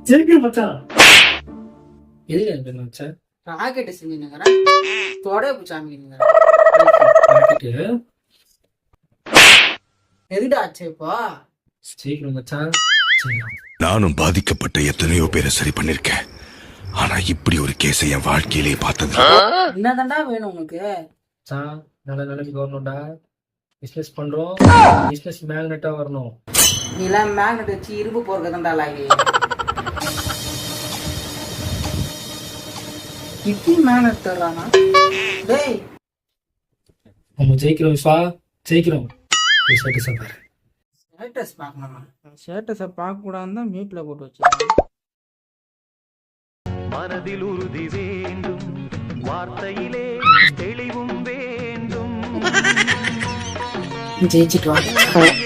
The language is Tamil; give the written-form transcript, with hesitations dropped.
ஜெயிக்கிற மச்சான். எதுக்கு எனக்கு என்ன மச்சான்? ராக்கெட் செஞ்சுனுங்கிறேன், தொடைய பிடிச்சாமிக்கிறேன். எதுடா ஆச்சு இப்போ? சீக்கிரம் மச்சான். நானும் பாதிக்கப்பட்ட எத்தனையோ பேரை சரி பண்ணிருக்கேன். ஆனா இப்படி ஒரு கேஸை என் வாழ்க்கையிலே பார்த்தது. என்னதான்டா வேணும் உனக்கு? மச்சான், நல்ல நிலைமைக்கு வரணும்டா. பிசினஸ் பண்றோம், பிசினஸ் மேக்னெட்டா வரணும். நீ எல்லாம் மேக்னெட் வச்சு இரும்பு போறதுதான்டா லாகி. இப்படி மேக்னெட் தர்றானா? டேய், நம்ம ஜெயிக்கிறோம் விஸ்வா, ஜெயிக்கிறோம். பாரு. ஸ்டேட்டஸ் பார்க்கணுமா? ஸ்டேட்டஸை பார்க்கக்கூடாதுன்னு தான் மியூட்ல போட்டு வச்சிருக்கேன். மனதில் உறுதி வேண்டும், வார்த்தையிலே தெளிவும் வேண்டும். ஜெயிச்சிட்டு வா.